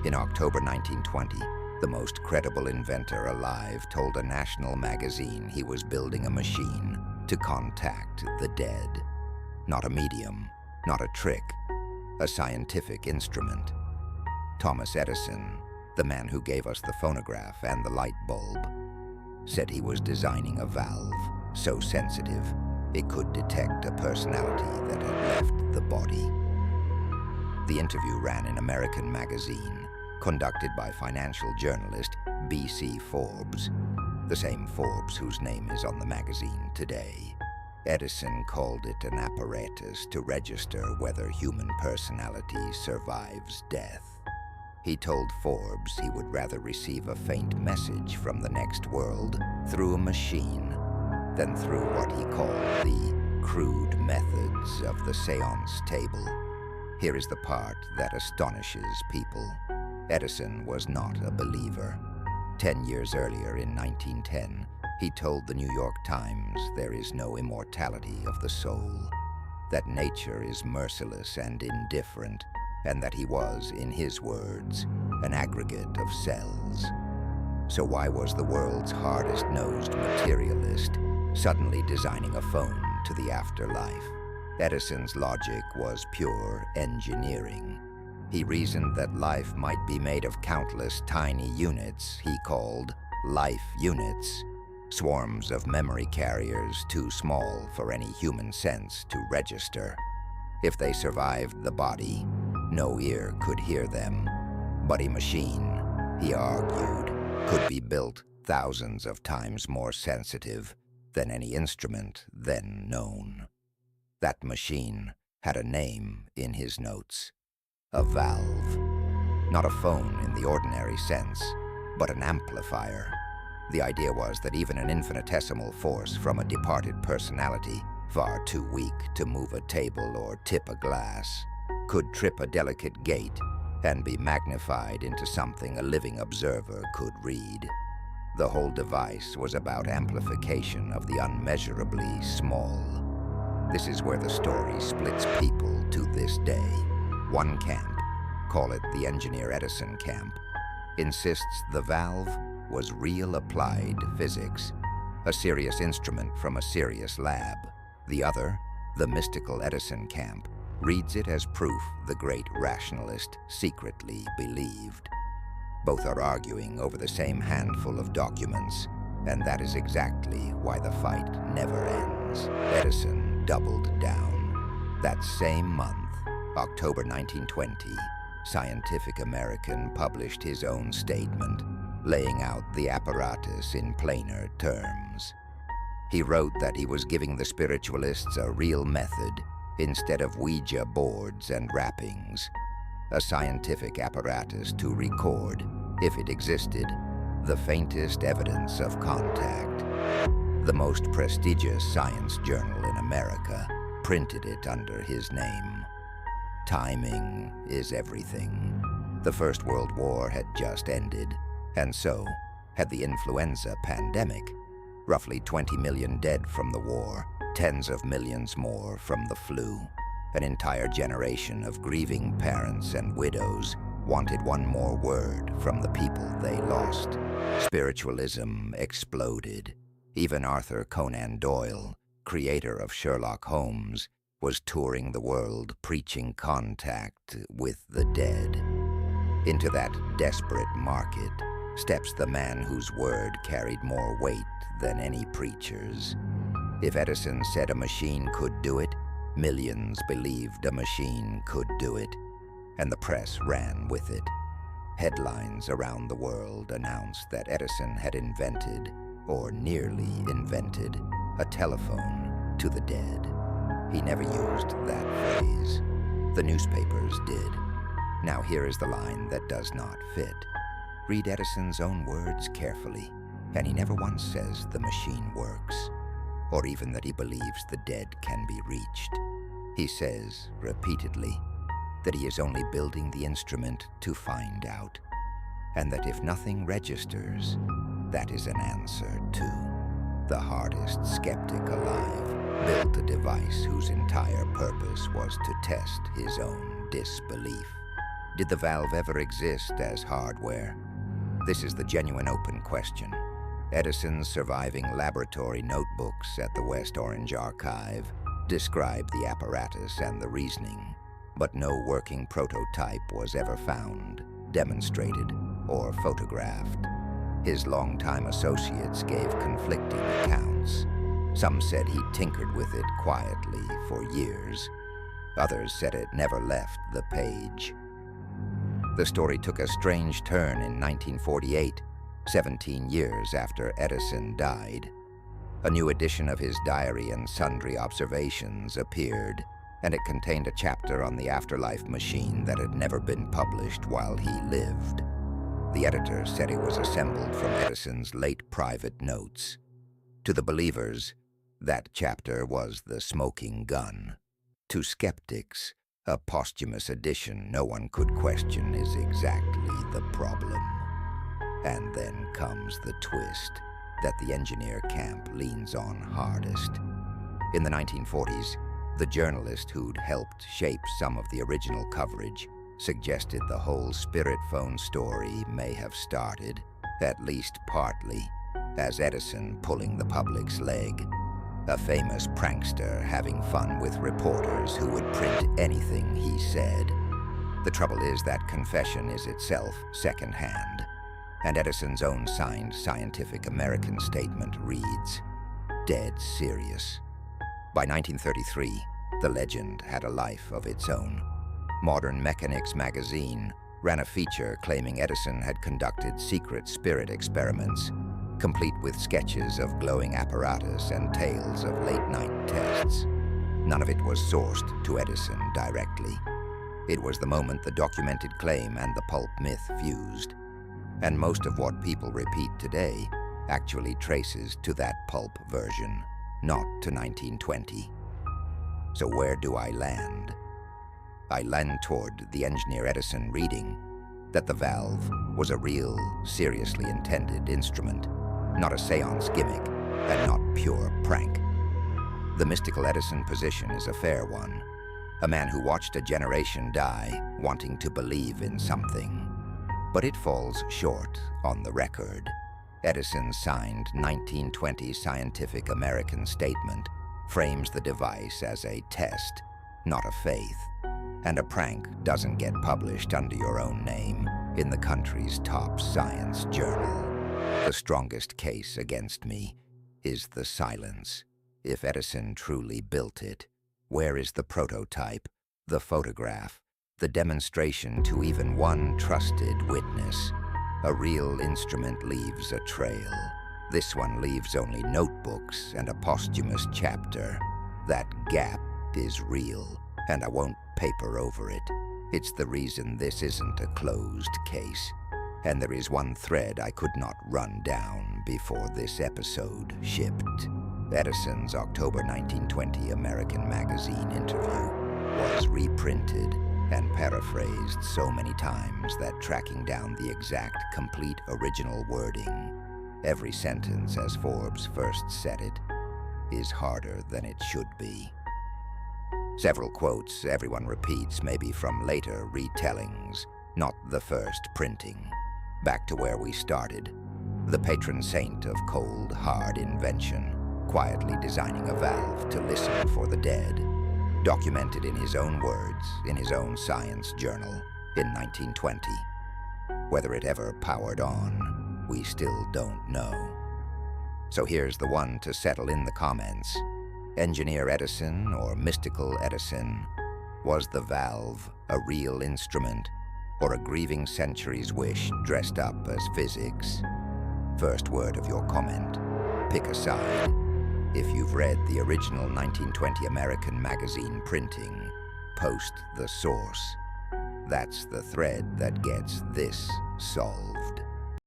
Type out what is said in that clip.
In October 1920, the most credible inventor alive told a national magazine he was building a machine to contact the dead. Not a medium, not a trick, a scientific instrument. Thomas Edison, the man who gave us the phonograph and the light bulb, said he was designing a valve so sensitive it could detect a personality that had left the body. The interview ran in American Magazine, conducted by financial journalist B.C. Forbes, the same Forbes whose name is on the magazine today. Edison called it an apparatus to register whether human personality survives death. He told Forbes he would rather receive a faint message from the next world through a machine than through what he called the crude methods of the séance table. Here is the part that astonishes people. Edison was not a believer. 10 years earlier, in 1910, he told the New York Times there is no immortality of the soul, that nature is merciless and indifferent, and that he was, in his words, an aggregate of cells. So why was the world's hardest-nosed materialist suddenly designing a phone to the afterlife? Edison's logic was pure engineering. He reasoned that life might be made of countless tiny units he called life units, swarms of memory carriers too small for any human sense to register. If they survived the body, no ear could hear them. But a machine, he argued, could be built thousands of times more sensitive than any instrument then known. That machine had a name in his notes. A valve. Not a phone in the ordinary sense, but an amplifier. The idea was that even an infinitesimal force from a departed personality, far too weak to move a table or tip a glass, could trip a delicate gate and be magnified into something a living observer could read. The whole device was about amplification of the unmeasurably small. This is where the story splits people to this day. One camp, call it the engineer Edison camp, insists the valve was real applied physics, a serious instrument from a serious lab. The other, the mystical Edison camp, reads it as proof the great rationalist secretly believed. Both are arguing over the same handful of documents, and that is exactly why the fight never ends. Edison doubled down. That same month, October 1920, Scientific American published his own statement, laying out the apparatus in plainer terms. He wrote that he was giving the spiritualists a real method instead of Ouija boards and wrappings, a scientific apparatus to record, if it existed, the faintest evidence of contact. The most prestigious science journal in America printed it under his name. Timing is everything. The First World War had just ended, and so had the influenza pandemic. Roughly 20 million dead from the war, tens of millions more from the flu. An entire generation of grieving parents and widows wanted one more word from the people they lost. Spiritualism exploded. Even Arthur Conan Doyle, creator of Sherlock Holmes, was touring the world preaching contact with the dead. Into that desperate market steps the man whose word carried more weight than any preacher's. If Edison said a machine could do it, millions believed a machine could do it, and the press ran with it. Headlines around the world announced that Edison had invented, or nearly invented, a telephone to the dead. He never used that phrase. The newspapers did. Now here is the line that does not fit. Read Edison's own words carefully, and he never once says the machine works, or even that he believes the dead can be reached. He says, repeatedly, that he is only building the instrument to find out, and that if nothing registers, that is an answer too. The hardest skeptic alive built a device whose entire purpose was to test his own disbelief. Did the valve ever exist as hardware? This is the genuine open question. Edison's surviving laboratory notebooks at the West Orange Archive describe the apparatus and the reasoning, but no working prototype was ever found, demonstrated, or photographed. His longtime associates gave conflicting accounts. Some said he tinkered with it quietly for years. Others said it never left the page. The story took a strange turn in 1948, 17 years after Edison died. A new edition of his diary and sundry observations appeared, and it contained a chapter on the afterlife machine that had never been published while he lived. The editor said it was assembled from Edison's late private notes. To the believers, that chapter was the smoking gun. To skeptics, a posthumous edition no one could question is exactly the problem. And then comes the twist that the engineer camp leans on hardest. In the 1940s, the journalist who'd helped shape some of the original coverage suggested the whole spirit phone story may have started, at least partly, as Edison pulling the public's leg. A famous prankster having fun with reporters who would print anything he said. The trouble is that confession is itself secondhand, and Edison's own signed Scientific American statement reads, "Dead serious." By 1933, the legend had a life of its own. Modern Mechanics magazine ran a feature claiming Edison had conducted secret spirit experiments, complete with sketches of glowing apparatus and tales of late-night tests. None of it was sourced to Edison directly. It was the moment the documented claim and the Pulp myth fused. And most of what people repeat today actually traces to that Pulp version, not to 1920. So where do I land? I land toward the engineer Edison reading that the valve was a real, seriously intended instrument, not a séance gimmick, and not pure prank. The mystical Edison position is a fair one. A man who watched a generation die, wanting to believe in something. But it falls short on the record. Edison's signed 1920 Scientific American statement frames the device as a test, not a faith. And a prank doesn't get published under your own name in the country's top science journal. The strongest case against me is the silence. If Edison truly built it, where is the prototype, the photograph, the demonstration to even one trusted witness? A real instrument leaves a trail. This one leaves only notebooks and a posthumous chapter. That gap is real, and I won't paper over it. It's the reason this isn't a closed case. And there is one thread I could not run down before this episode shipped. Edison's October 1920 American magazine interview was reprinted and paraphrased so many times that tracking down the exact, complete original wording, every sentence as Forbes first said it, is harder than it should be. Several quotes everyone repeats may be from later retellings, not the first printing. Back to where we started. The patron saint of cold, hard invention, quietly designing a valve to listen for the dead, documented in his own words, in his own science journal, in 1920. Whether it ever powered on, we still don't know. So here's the one to settle in the comments. Engineer Edison, or mystical Edison, was the valve a real instrument, or a grieving century's wish dressed up as physics? First word of your comment. Pick a side. If you've read the original 1920 American magazine printing, post the source. That's the thread that gets this solved.